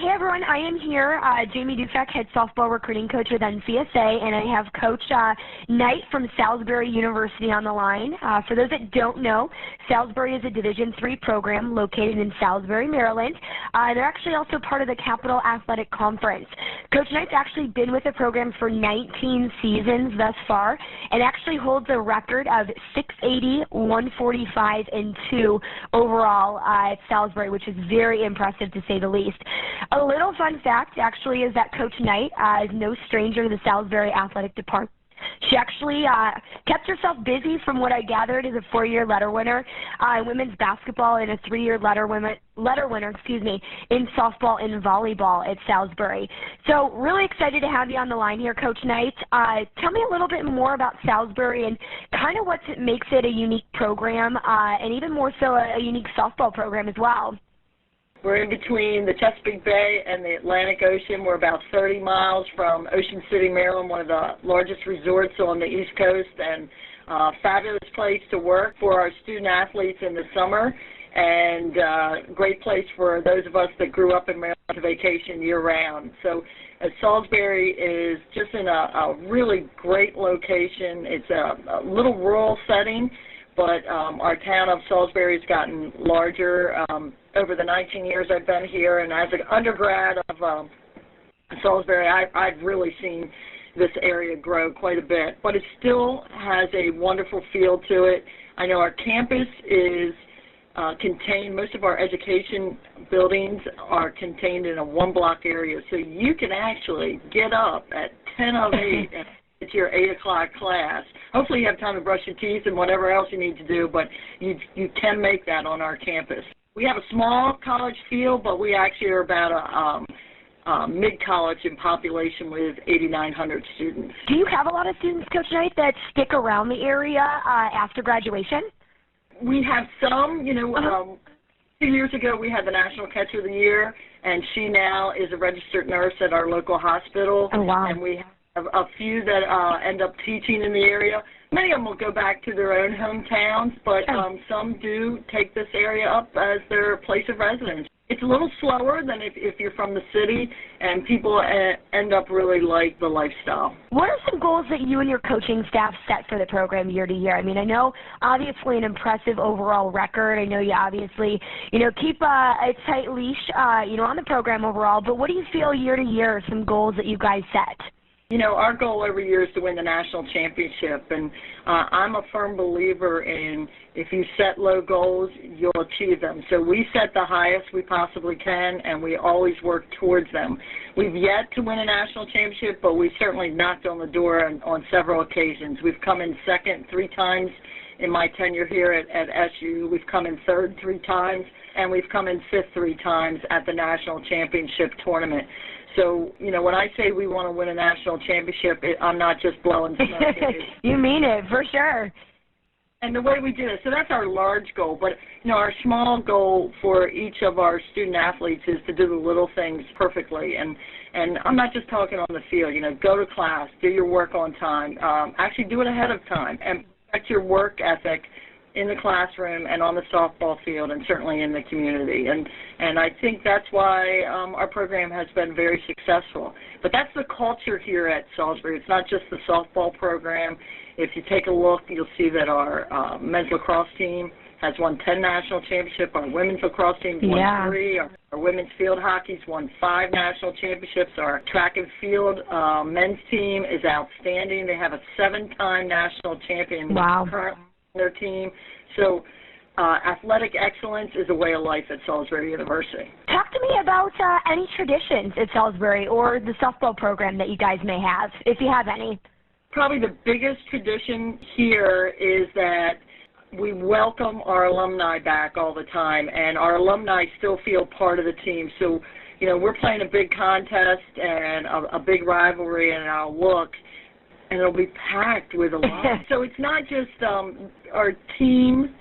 Hey everyone, I am here, Jamie Dufek, head softball recruiting coach with NCSA, and I have Coach Knight from Salisbury University on the line. For those that don't know, Salisbury is a Division III program located in Salisbury, Maryland. They're actually also part of the Capital Athletic Conference. Coach Knight's actually been with the program for 19 seasons thus far, and actually holds a record of 680, 145, and 2 overall at Salisbury, which is very impressive to say the least. A little fun fact, actually, is that Coach Knight is no stranger to the Salisbury Athletic Department. She actually kept herself busy, from what I gathered, as a 4-year letter winner in women's basketball and a 3-year letter winner, in softball and volleyball at Salisbury. So really excited to have you on the line here, Coach Knight. Tell me a little bit more about Salisbury and kind of what makes it a unique program, and even more so a unique softball program as well. We're in between the Chesapeake Bay and the Atlantic Ocean. We're about 30 miles from Ocean City, Maryland, one of the largest resorts on the East Coast, and a fabulous place to work for our student athletes in the summer, and great place for those of us that grew up in Maryland to vacation year-round. So Salisbury is just in a really great location. It's a little rural setting, but our town of Salisbury has gotten larger over the 19 years I've been here, and as an undergrad of Salisbury, I've really seen this area grow quite a bit, but it still has a wonderful feel to it. I know our campus is contained, most of our education buildings are contained in a one-block area, so you can actually get up at 10 of 8 and it's your 8 o'clock class. Hopefully you have time to brush your teeth and whatever else you need to do, but you can make that on our campus. We have a small college field, but we actually are about a mid-college in population with 8,900 students. Do you have a lot of students, Coach Knight, that stick around the area after graduation? We have some. You know, 2 years ago we had the National Catcher of the Year, and she now is a registered nurse at our local hospital. Oh, wow. And we have a few that end up teaching in the area. Many of them will go back to their own hometowns, but some do take this area up as their place of residence. It's a little slower than if you're from the city, and people end up really like the lifestyle. What are some goals that you and your coaching staff set for the program year to year? I mean, I know obviously an impressive overall record. I know you obviously, keep a tight leash, on the program overall, but what do you feel year to year are some goals that you guys set? Our goal every year is to win the national championship, and I'm a firm believer in if you set low goals, you'll achieve them. So we set the highest we possibly can, and we always work towards them. We've yet to win a national championship, but we've certainly knocked on the door on several occasions. We've come in second 3 times in my tenure here at SU. We've come in third 3 times, and we've come in fifth 3 times at the national championship tournament. So, when I say we want to win a national championship, I'm not just blowing smoke. You mean it, for sure. And the way we do it, so that's our large goal. But, our small goal for each of our student athletes is to do the little things perfectly. And I'm not just talking on the field. Go to class, do your work on time, actually do it ahead of time, and protect your work ethic in the classroom and on the softball field, and certainly in the community. And I think that's why our program has been very successful. But that's the culture here at Salisbury. It's not just the softball program. If you take a look, you'll see that our men's lacrosse team has won 10 national championships. Our women's lacrosse team's won 3. Our women's field hockey's won 5 national championships. Our track and field men's team is outstanding. They have a 7-time national champion currently on their team. So athletic excellence is a way of life at Salisbury University. Talk to me about any traditions at Salisbury or the softball program that you guys may have, if you have any. Probably the biggest tradition here is that we welcome our alumni back all the time, and our alumni still feel part of the team. So, we're playing a big contest and a big rivalry, and I'll look, and it'll be packed with alumni. So it's not just our team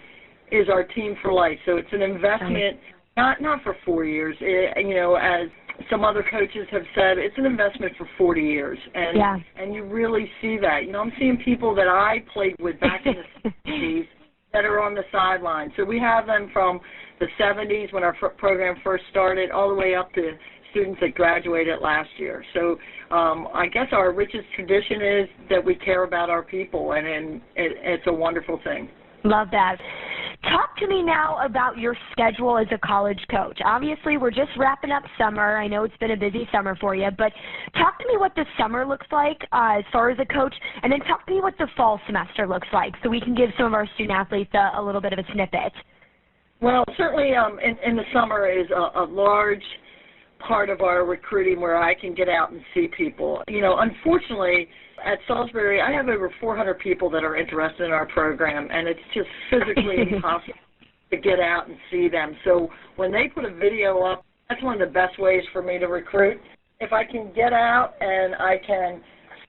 is our team for life. So it's an investment, not for 4 years. As some other coaches have said, it's an investment for 40 years. And you really see that. I'm seeing people that I played with back in the 60s that are on the sidelines. So we have them from the 70s when our program first started all the way up to students that graduated last year. So I guess our richest tradition is that we care about our people, and it's a wonderful thing. Love that. Talk to me now about your schedule as a college coach. Obviously, we're just wrapping up summer. I know it's been a busy summer for you, but talk to me what the summer looks like as far as a coach, and then talk to me what the fall semester looks like so we can give some of our student athletes a little bit of a snippet. Well, certainly in the summer is a large part of our recruiting where I can get out and see people. You know, unfortunately, at Salisbury, I have over 400 people that are interested in our program, and it's just physically impossible to get out and see them. So when they put a video up, that's one of the best ways for me to recruit. If I can get out and I can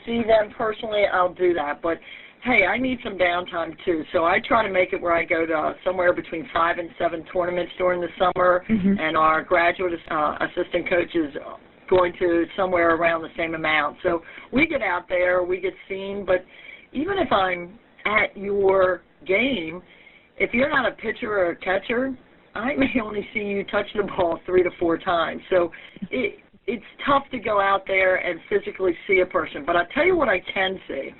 see them personally, I'll do that. But, hey, I need some downtime, too. So I try to make it where I go to somewhere between 5 and 7 tournaments during the summer, and our graduate assistant coaches going to somewhere around the same amount. So we get out there, we get seen, but even if I'm at your game, if you're not a pitcher or a catcher, I may only see you touch the ball 3 to 4 times. So it's tough to go out there and physically see a person. But I'll tell you what I can see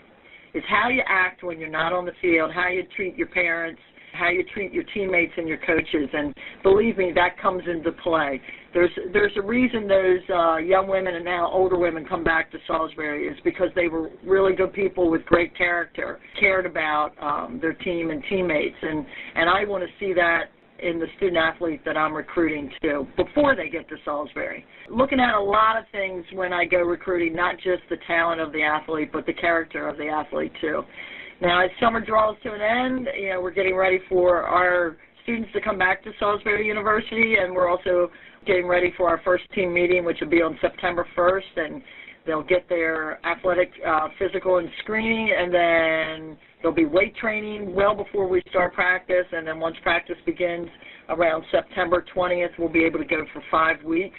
is how you act when you're not on the field, how you treat your parents, how you treat your teammates and your coaches, and believe me, that comes into play. There's a reason those young women and now older women come back to Salisbury is because they were really good people with great character, cared about their team and teammates, and I want to see that in the student athlete that I'm recruiting too before they get to Salisbury. Looking at a lot of things when I go recruiting, not just the talent of the athlete, but the character of the athlete too. Now, as summer draws to an end, you know, we're getting ready for our students to come back to Salisbury University, and we're also getting ready for our first team meeting, which will be on September 1st, and they'll get their athletic, physical, and screening, and then there'll be weight training well before we start practice, and then once practice begins around September 20th, we'll be able to go for 5 weeks,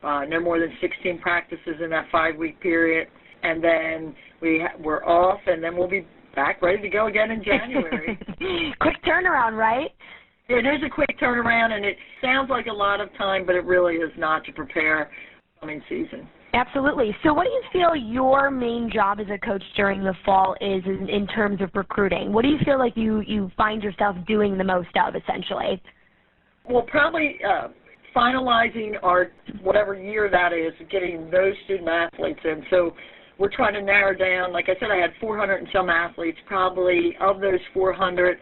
no more than 16 practices in that 5-week period, and then we're off, and then we'll be back ready to go again in January. Quick turnaround, right? It is a quick turnaround, and it sounds like a lot of time, but it really is not to prepare for the coming season. Absolutely. So what do you feel your main job as a coach during the fall is in terms of recruiting? What do you feel like you find yourself doing the most of, essentially? Well, probably finalizing our whatever year that is, getting those student athletes in. So we're trying to narrow down. Like I said, I had 400 and some athletes. Probably of those 400,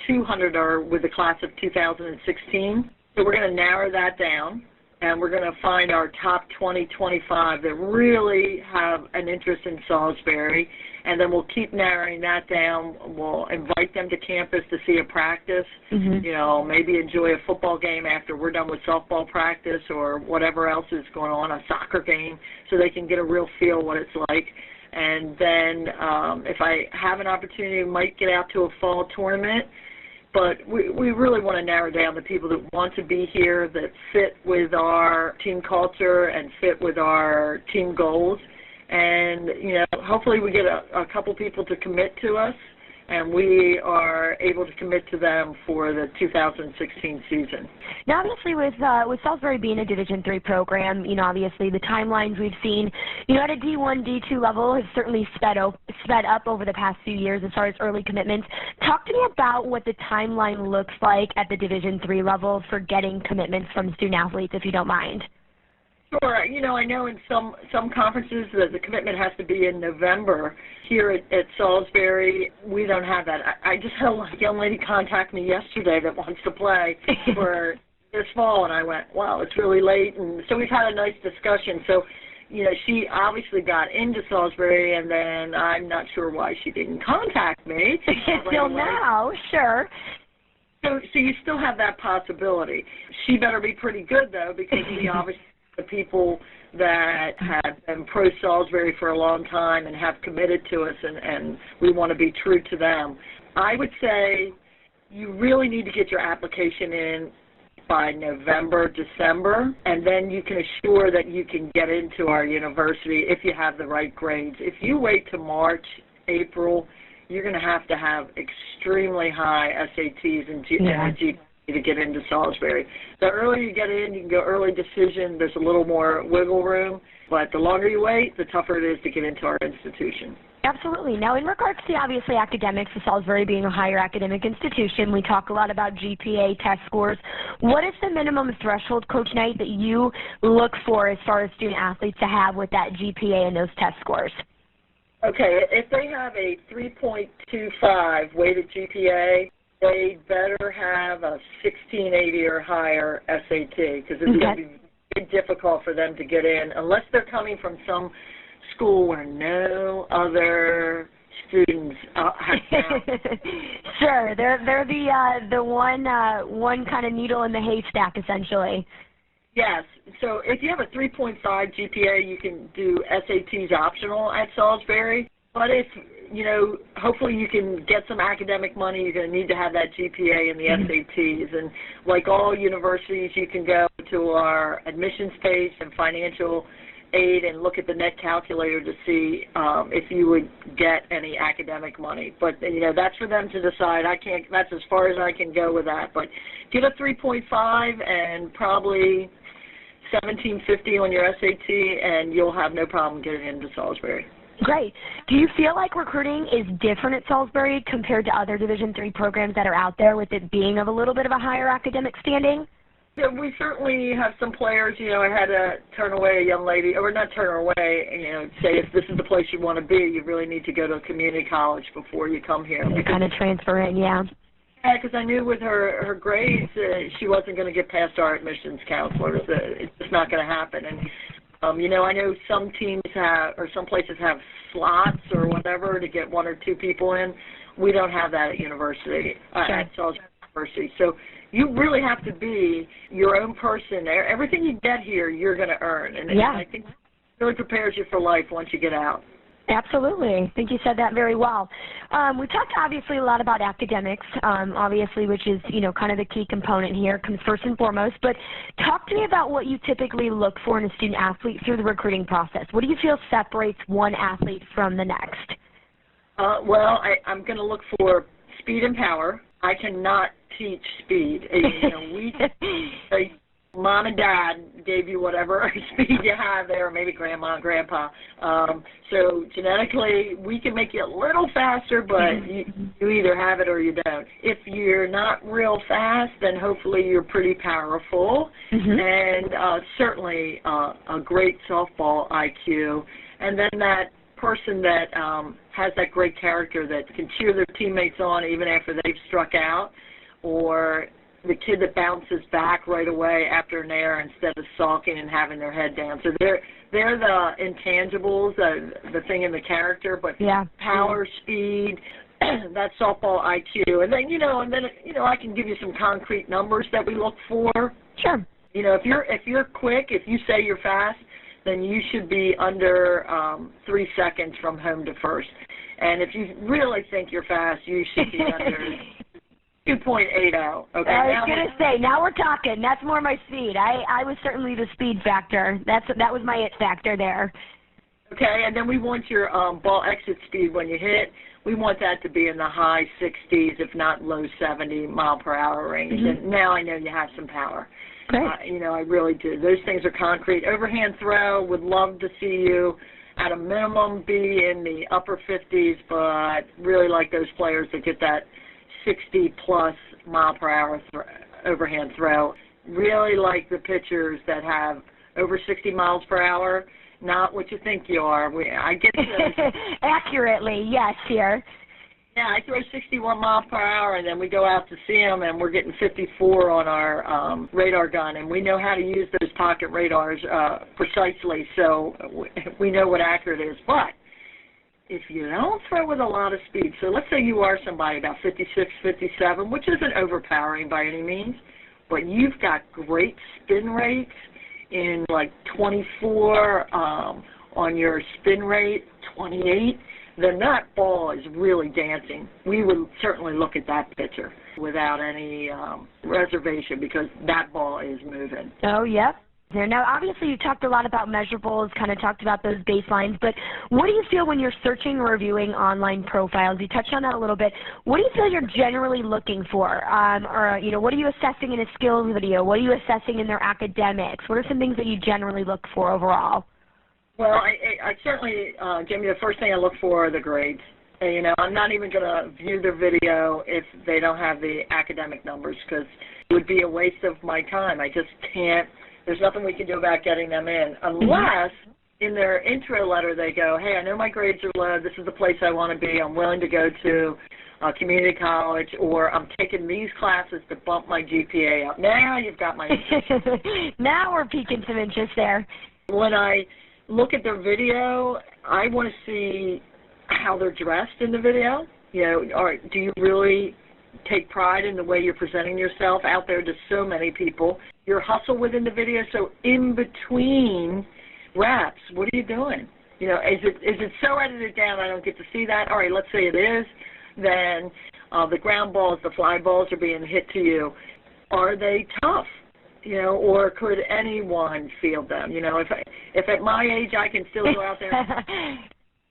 200 are with the class of 2016. So we're going to narrow that down, and we're going to find our top 20, 25 that really have an interest in Salisbury, and then we'll keep narrowing that down. We'll invite them to campus to see a practice, you know, maybe enjoy a football game after we're done with softball practice or whatever else is going on, a soccer game, so they can get a real feel what it's like. And then if I have an opportunity, I might get out to a fall tournament. But we really want to narrow down the people that want to be here, that fit with our team culture and fit with our team goals. And, you know, hopefully we get a couple people to commit to us, and we are able to commit to them for the 2016 season. Now, obviously, with Salisbury being a Division III program, you know, obviously the timelines we've seen, you know, at a D1, D2 level has certainly sped up over the past few years as far as early commitments. Talk to me about what the timeline looks like at the Division III level for getting commitments from student athletes, if you don't mind. Sure. You know, I know in some conferences that the commitment has to be in November. Here at Salisbury, we don't have that. I just had a young lady contact me yesterday that wants to play for this fall, and I went, wow, it's really late. And so we've had a nice discussion. So, you know, she obviously got into Salisbury, and then I'm not sure why she didn't contact me. Till now, sure. So you still have that possibility. She better be pretty good, though, because we obviously the people that have been pro-Salisbury for a long time and have committed to us, and we want to be true to them. I would say you really need to get your application in by November, December, and then you can assure that you can get into our university if you have the right grades. If you wait to March, April, you're going to have extremely high SATs and to get into Salisbury. The earlier you get in, you can go early decision. There's a little more wiggle room, but the longer you wait, the tougher it is to get into our institution. Absolutely. Now, in regards to obviously academics, with Salisbury being a higher academic institution, we talk a lot about GPA test scores. What is the minimum threshold, Coach Knight, that you look for as far as student athletes to have with that GPA and those test scores? Okay, if they have a 3.25 weighted GPA, they better have a 1680 or higher SAT, because it's going to be very difficult for them to get in unless they're coming from some school where no other students have found. Sure, they're the one kind of needle in the haystack, essentially. Yes. So if you have a 3.5 GPA, you can do SATs optional at Salisbury. But if, hopefully you can get some academic money, you're going to need to have that GPA and the SATs. And like all universities, you can go to our admissions page and financial aid and look at the net calculator to see if you would get any academic money. But, that's for them to decide. That's as far as I can go with that. But get a 3.5 and probably 1750 on your SAT, and you'll have no problem getting into Salisbury. Great. Do you feel like recruiting is different at Salisbury compared to other Division III programs that are out there, with it being of a little bit of a higher academic standing? Yeah, we certainly have some players. I had to turn away a young lady, or not turn her away, say if this is the place you want to be, you really need to go to a community college before you come here. You kind of transfer in, yeah. Yeah, because I knew with her grades, she wasn't going to get past our admissions counselors. It's just not going to happen. And, I know some teams have, or some places have slots or whatever to get one or two people in. We don't have that at university, at Salisbury University. So you really have to be your own person. Everything you get here, you're going to earn. And I think it really prepares you for life once you get out. Absolutely. I think you said that very well. We talked obviously a lot about academics, obviously, which is, kind of the key component here, comes first and foremost. But talk to me about what you typically look for in a student athlete through the recruiting process. What do you feel separates one athlete from the next? Well, I'm going to look for speed and power. I cannot teach speed. Mom and Dad gave you whatever speed you have there, maybe Grandma and Grandpa. So genetically, we can make you a little faster, but you either have it or you don't. If you're not real fast, then hopefully you're pretty powerful, and certainly a great softball IQ. And then that person that has that great character that can cheer their teammates on even after they've struck out, or the kid that bounces back right away after an error instead of sulking and having their head down. So they're the intangibles, the thing in the character, but power, speed, that softball IQ. And then, I can give you some concrete numbers that we look for. Sure. If you're quick, if you say you're fast, then you should be under 3 seconds from home to first. And if you really think you're fast, you should be under 2.80. Okay. I was going to say, now we're talking. That's more my speed. I was certainly the speed factor. That was my it factor there. Okay, and then we want your ball exit speed when you hit. We want that to be in the high 60s, if not low 70 mile per hour range. And now I know you have some power. Great. I really do. Those things are concrete. Overhand throw, would love to see you at a minimum be in the upper 50s, but really like those players that get that 60-plus mile per hour overhand throw. Really like the pitchers that have over 60 miles per hour, not what you think you are. I get those. Accurately, yes, here. Yeah, I throw 61 miles per hour, and then we go out to see them, and we're getting 54 on our radar gun, and we know how to use those pocket radars precisely, so we know what accurate is. But if you don't throw with a lot of speed, so let's say you are somebody about 56, 57, which isn't overpowering by any means, but you've got great spin rates in like 24 on your spin rate, 28, then that ball is really dancing. We would certainly look at that pitcher without any reservation, because that ball is moving. Oh, yep. there. Now, obviously, you talked a lot about measurables, kind of talked about those baselines, but what do you feel when you're searching or reviewing online profiles? You touched on that a little bit. What do you feel you're generally looking for? Or, you know, what are you assessing in a skills video? What are you assessing in their academics? What are some things that you generally look for overall? Well, I certainly, Jimmy, the first thing I look for are the grades. And, you know, I'm not even going to view their video if they don't have the academic numbers, because it would be a waste of my time. I just can't. There's nothing we can do about getting them in unless in their intro letter they go, hey, I know my grades are low. This is the place I want to be. I'm willing to go to community college, or I'm taking these classes to bump my GPA up. Now you've got my interest. Now we're piquing some interest there. When I look at their video, I want to see how they're dressed in the video. You know, or do you really take pride in the way you're presenting yourself out there to so many people? Your hustle within the video, so in between reps, what are you doing? You know, is it so edited down I don't get to see that? All right, let's say it is. Then the ground balls, the fly balls are being hit to you. Are they tough? You know, or could anyone field them? You know, if at my age I can still go out there.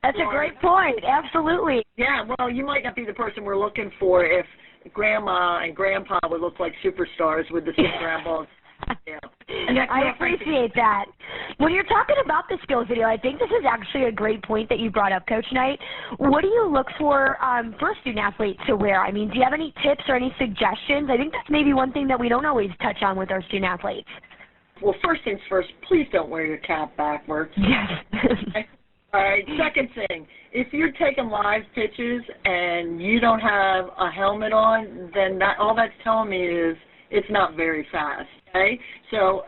That's a great point. Absolutely. Yeah, well, you might not be the person we're looking for if Grandma and Grandpa would look like superstars with the same ground balls. Yeah. I appreciate that. When you're talking about the skills video, I think this is actually a great point that you brought up, Coach Knight. What do you look for a student athlete to wear? I mean, do you have any tips or any suggestions? I think that's maybe one thing that we don't always touch on with our student athletes. Well, first things first, please don't wear your cap backwards. Yes. All right, second thing, if you're taking live pitches and you don't have a helmet on, then all that's telling me is it's not very fast, okay? So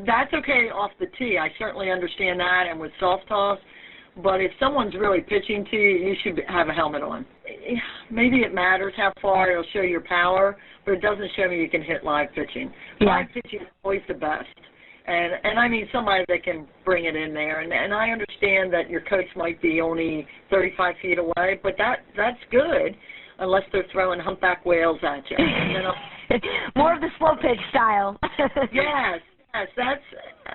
that's okay off the tee. I certainly understand that, and with soft toss, but if someone's really pitching to you, you should have a helmet on. Maybe it matters how far, it'll show your power, but it doesn't show me you can hit live pitching. Yeah. Live pitching is always the best. And I mean somebody that can bring it in there. And I understand that your coach might be only 35 feet away, but that's good unless they're throwing humpback whales at you. And then more of the slow pitch style. Yes, that's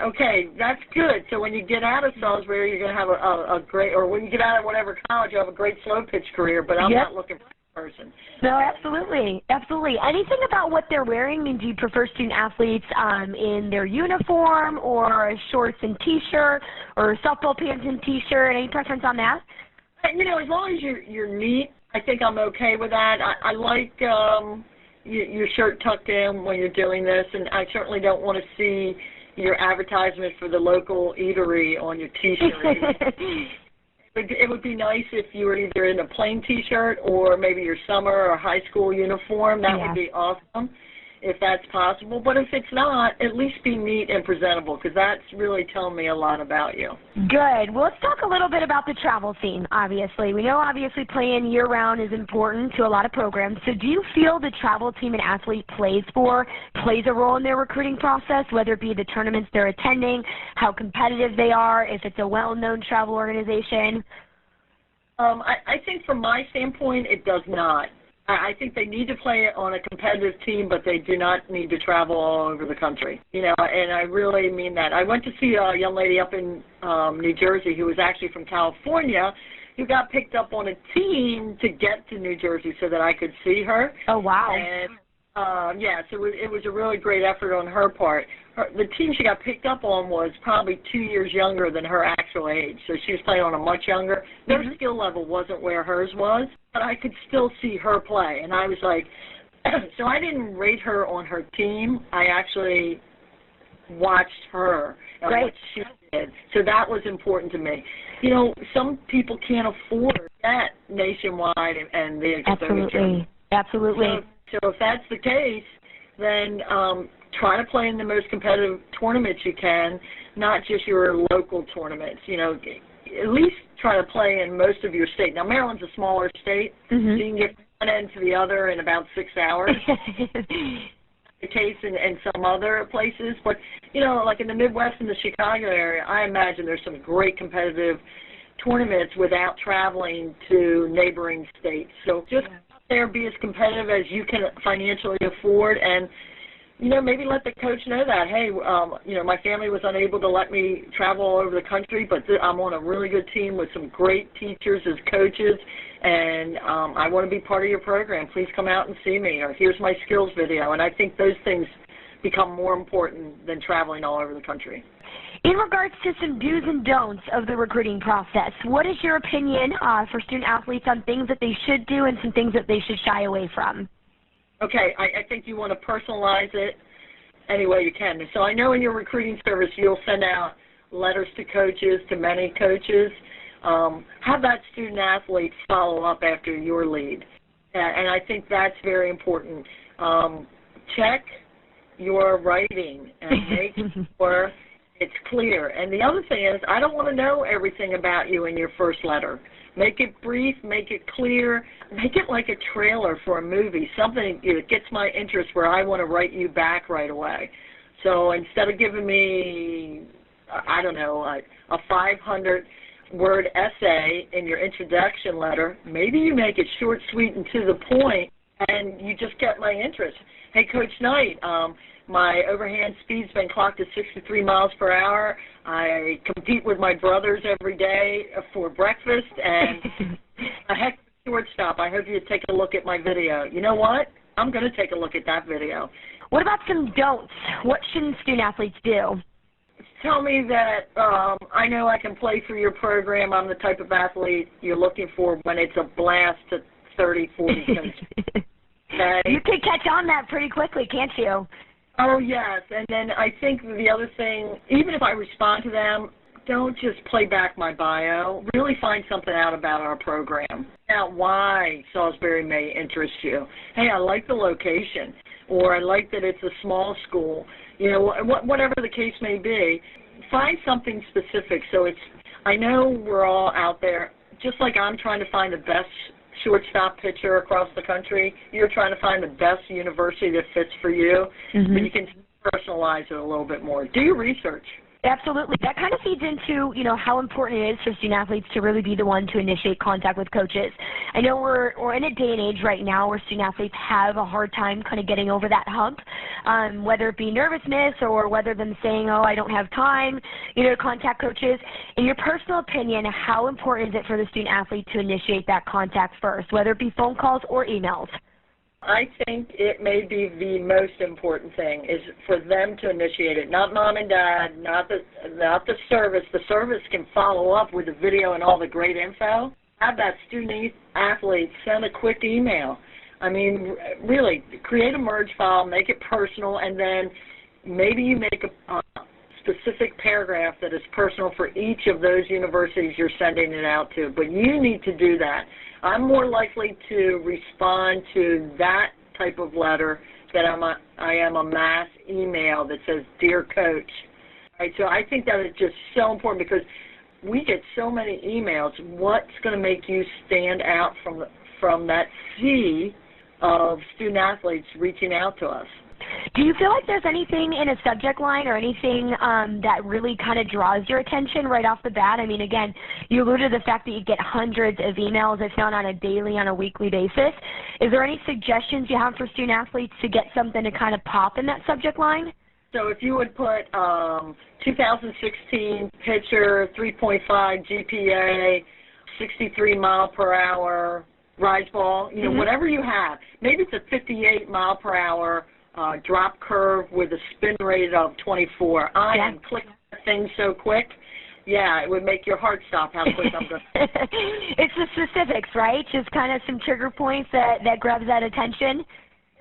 okay. That's good. So when you get out of Salisbury, you're going to have a great, or when you get out of whatever college, you'll have a great slow pitch career, but I'm not looking for person. No, absolutely. Absolutely. Anything about what they're wearing? I mean, do you prefer student athletes in their uniform or shorts and T-shirt or softball pants and T-shirt? Any preference on that? You know, as long as you're neat, I think I'm okay with that. I like your shirt tucked in when you're doing this, and I certainly don't want to see your advertisement for the local eatery on your T-shirt. It would be nice if you were either in a plain T-shirt or maybe your summer or high school uniform. That would be awesome if that's possible. But if it's not, at least be neat and presentable, because that's really telling me a lot about you. Good. Well, let's talk a little bit about the travel scene, obviously. We know, obviously, playing year-round is important to a lot of programs. So do you feel the travel team an athlete plays a role in their recruiting process, whether it be the tournaments they're attending, how competitive they are, if it's a well-known travel organization? I think from my standpoint, it does not. I think they need to play on a competitive team, but they do not need to travel all over the country. You know, and I really mean that. I went to see a young lady up in New Jersey who was actually from California who got picked up on a team to get to New Jersey so that I could see her. Oh, wow. And, yeah, so it was a really great effort on her part. The team she got picked up on was probably 2 years younger than her actual age, so she was playing on a much younger. Their skill level wasn't where hers was, but I could still see her play, and I was like, so I didn't rate her on her team. I actually watched her and what she did, so that was important to me. You know, some people can't afford that nationwide and the exposure. Absolutely. So if that's the case, then try to play in the most competitive tournaments you can, not just your local tournaments. You know, at least try to play in most of your state. Now, Maryland's a smaller state, so you can get one end to the other in about 6 hours. The case in some other places. But, you know, like in the Midwest and the Chicago area, I imagine there's some great competitive tournaments without traveling to neighboring states. So just there, be as competitive as you can financially afford, and maybe let the coach know that, hey, my family was unable to let me travel all over the country, but I'm on a really good team with some great teachers as coaches, and I want to be part of your program. Please come out and see me, or here's my skills video. And I think those things become more important than traveling all over the country. In regards to some do's and don'ts of the recruiting process, what is your opinion for student athletes on things that they should do and some things that they should shy away from? Okay, I think you want to personalize it any way you can. So I know in your recruiting service you'll send out letters to coaches, to many coaches. Have that student athlete follow up after your lead. And I think that's very important. Check your writing and make sure it's clear. And the other thing is, I don't want to know everything about you in your first letter. Make it brief, make it clear, make it like a trailer for a movie, something that gets my interest where I want to write you back right away. So instead of giving me, I don't know, a 500-word essay in your introduction letter, maybe you make it short, sweet, and to the point, and you just get my interest. Hey, Coach Knight, my overhand speed's been clocked at 63 miles per hour. I compete with my brothers every day for breakfast, and a heck of a shortstop. I hope you take a look at my video. You know what? I'm going to take a look at that video. What about some don'ts? What shouldn't student athletes do? Tell me that I know I can play for your program. I'm the type of athlete you're looking for when it's a blast to 30, 40 coaches. Okay? You can catch on that pretty quickly, can't you? Oh, yes, and then I think the other thing, even if I respond to them, don't just play back my bio. Really find something out about our program. Now, why Salisbury may interest you. Hey, I like the location, or I like that it's a small school. Whatever the case may be, find something specific. So I know we're all out there, just like I'm trying to find the best shortstop pitcher across the country, you're trying to find the best university that fits for you, but you can personalize it a little bit more. Do your research. Absolutely. That kind of feeds into, how important it is for student athletes to really be the one to initiate contact with coaches. I know we're in a day and age right now where student athletes have a hard time kind of getting over that hump, whether it be nervousness or whether them saying, oh, I don't have time, to contact coaches. In your personal opinion, how important is it for the student athlete to initiate that contact first, whether it be phone calls or emails? I think it may be the most important thing is for them to initiate it, not mom and dad, not the service. The service can follow up with the video and all the great info. Have that student athlete send a quick email. I mean, really, create a merge file, make it personal, and then maybe you make a specific paragraph that is personal for each of those universities you're sending it out to. But you need to do that. I'm more likely to respond to that type of letter than I am a mass email that says, Dear Coach. Right, so I think that is just so important because we get so many emails. What's going to make you stand out from that sea of student athletes reaching out to us? Do you feel like there's anything in a subject line or anything that really kind of draws your attention right off the bat? I mean, again, you alluded to the fact that you get hundreds of emails, if not on a daily, on a weekly basis. Is there any suggestions you have for student athletes to get something to kind of pop in that subject line? So if you would put 2016 pitcher, 3.5 GPA, 63 mile per hour, rise ball, whatever you have. Maybe it's a 58 mile per hour drop curve with a spin rate of 24. I am clicking that thing so quick. Yeah, it would make your heart stop how quick I'm going to. It's the specifics, right? Just kind of some trigger points that grabs that attention.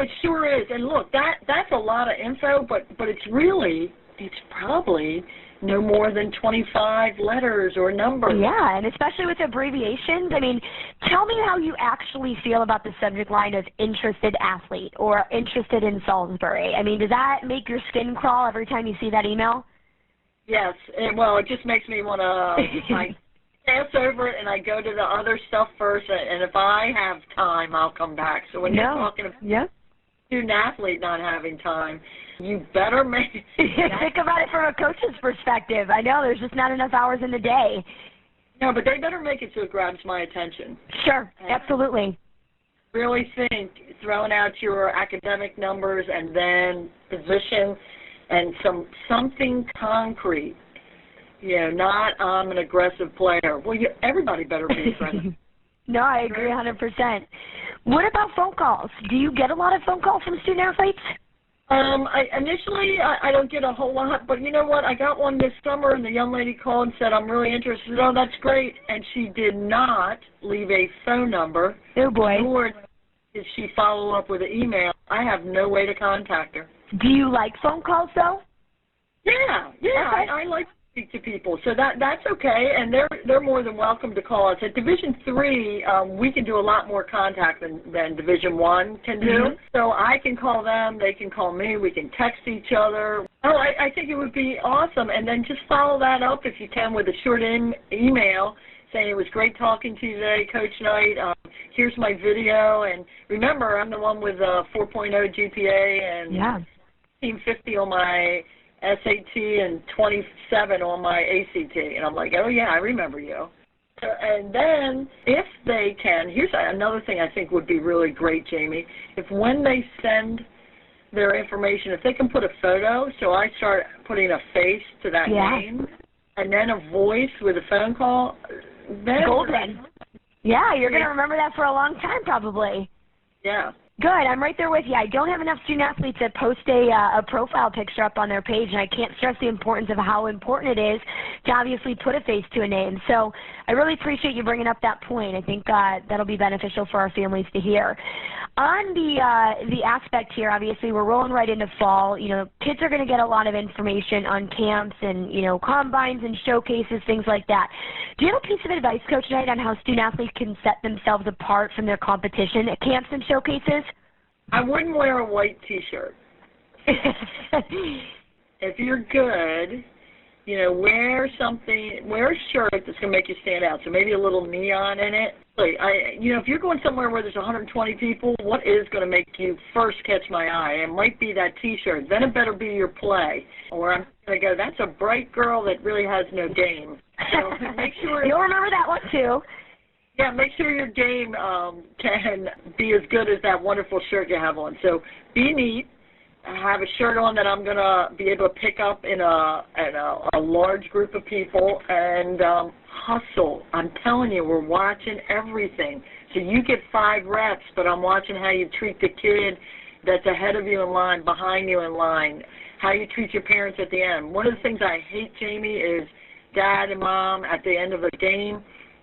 It sure is. And look, that's a lot of info, but it's probably no more than 25 letters or numbers. Yeah, and especially with abbreviations. I mean, tell me how you actually feel about the subject line of interested athlete or interested in Salisbury. I mean, does that make your skin crawl every time you see that email? Yes. Well, it just makes me want to I pass over it and I go to the other stuff first, and if I have time, I'll come back. So when you're talking about student athlete not having time, you better make think about it from a coach's perspective. I know there's just not enough hours in the day. No, but they better make it so it grabs my attention. Sure, absolutely. really think throwing out your academic numbers and then position and something concrete. You know, not I'm an aggressive player. Well, everybody better be aggressive. No, I agree 100%. What about phone calls? Do you get a lot of phone calls from student athletes? Initially, I don't get a whole lot, but you know what? I got one this summer, and the young lady called and said, I'm really interested. Oh, that's great. And she did not leave a phone number. Oh, boy. Nor did she follow up with an email. I have no way to contact her. Do you like phone calls, though? Yeah, Okay. I like to speak to people, so that's okay, and they're more than welcome to call us. At Division III, we can do a lot more contact than Division I can do. Mm-hmm. So I can call them, they can call me, we can text each other. Oh, I think it would be awesome, and then just follow that up if you can with a short email saying it was great talking to you today, Coach Knight. Here's my video, and remember, I'm the one with a 4.0 GPA and Team 50 on my SAT and 27 on my ACT. And I'm like, oh, yeah, I remember you. And then if they can, here's another thing I think would be really great, Jamie. If when they send their information, if they can put a photo, so I start putting a face to that name, and then a voice with a phone call, then golden. Yeah, you're going to remember that for a long time probably. Yeah. Good. I'm right there with you. I don't have enough student athletes that post a profile picture up on their page, and I can't stress the importance of how important it is to obviously put a face to a name. So I really appreciate you bringing up that point. I think that'll be beneficial for our families to hear. On the aspect here, obviously, we're rolling right into fall. You know, kids are going to get a lot of information on camps and, you know, combines and showcases, things like that. Do you have a piece of advice, Coach Knight, on how student athletes can set themselves apart from their competition at camps and showcases? I wouldn't wear a white T-shirt. If you're good, you know, wear a shirt that's going to make you stand out. So maybe a little neon in it. You know, if you're going somewhere where there's 120 people, what is going to make you first catch my eye? It might be that T-shirt. Then it better be your play. Or I'm going to go, that's a bright girl that really has no game. So make sure you'll remember that one too. Yeah, make sure your game can be as good as that wonderful shirt you have on. So be neat. Have a shirt on that I'm going to be able to pick up in a large group of people, and hustle. I'm telling you, we're watching everything. So you get 5 reps, but I'm watching how you treat the kid that's ahead of you in line, behind you in line, how you treat your parents at the end. One of the things I hate, Jamie, is dad and mom at the end of a game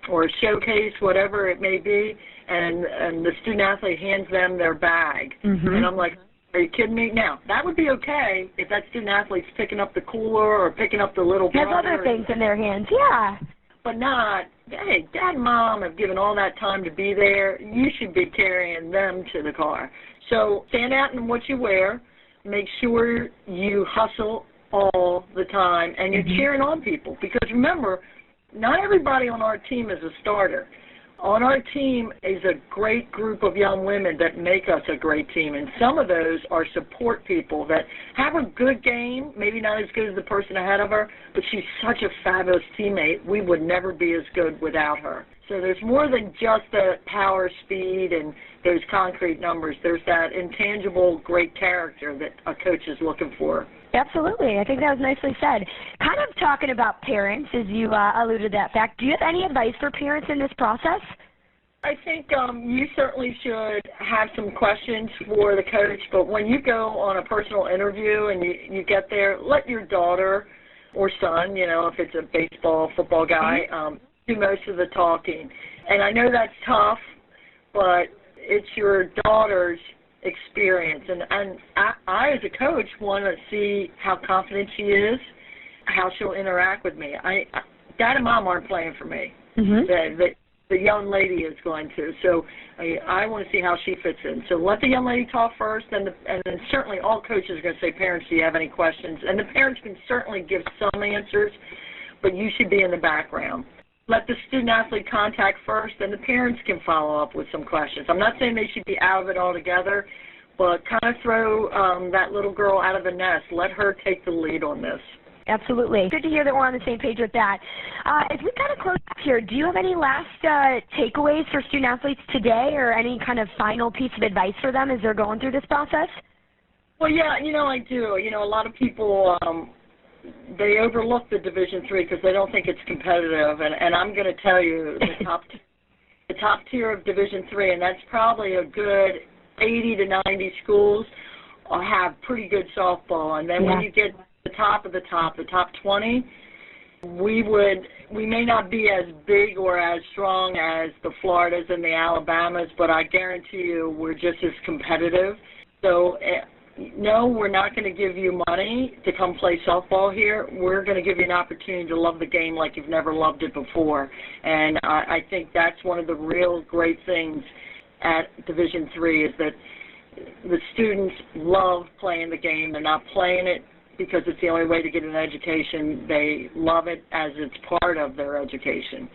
or a showcase, whatever it may be, and the student athlete hands them their bag. Mm-hmm. And I'm like, are you kidding me? Now, that would be okay if that student athlete's picking up the cooler or picking up the little brother. Has other things in their hands, yeah. But not, hey, dad and mom have given all that time to be there. You should be carrying them to the car. So stand out in what you wear. Make sure you hustle all the time, and you're cheering on people. Because remember, not everybody on our team is a starter. On our team is a great group of young women that make us a great team, and some of those are support people that have a good game, maybe not as good as the person ahead of her, but she's such a fabulous teammate. We would never be as good without her. So there's more than just the power, speed, and those concrete numbers. There's that intangible great character that a coach is looking for. Absolutely. I think that was nicely said. Kind of talking about parents, as you alluded to that fact, do you have any advice for parents in this process? I think you certainly should have some questions for the coach, but when you go on a personal interview and you get there, let your daughter or son, you know, if it's a baseball, football guy, do most of the talking. And I know that's tough, but it's your daughter's experience, and I as a coach want to see how confident she is, how she'll interact with me. Dad and mom aren't playing for me. The young lady is going to, so I want to see how she fits in. So let the young lady talk first, and then certainly all coaches are going to say, parents, do you have any questions? And the parents can certainly give some answers, but you should be in the background. Let the student-athlete contact first, and the parents can follow up with some questions. I'm not saying they should be out of it altogether, but kind of throw that little girl out of the nest. Let her take the lead on this. Absolutely. Good to hear that we're on the same page with that. As we kind of close up here, do you have any last takeaways for student athletes today, or any kind of final piece of advice for them as they're going through this process? Well, yeah, I do. A lot of people, they overlook the Division III because they don't think it's competitive, and I'm going to tell you the top tier of Division III, and that's probably a good 80 to 90 schools, have pretty good softball. And then when you get the top of the top 20, we may not be as big or as strong as the Floridas and the Alabamas, but I guarantee you we're just as competitive. So no, we're not going to give you money to come play softball here. We're going to give you an opportunity to love the game like you've never loved it before. And I think that's one of the real great things at Division III is that the students love playing the game. They're not playing it because it's the only way to get an education. They love it as it's part of their education.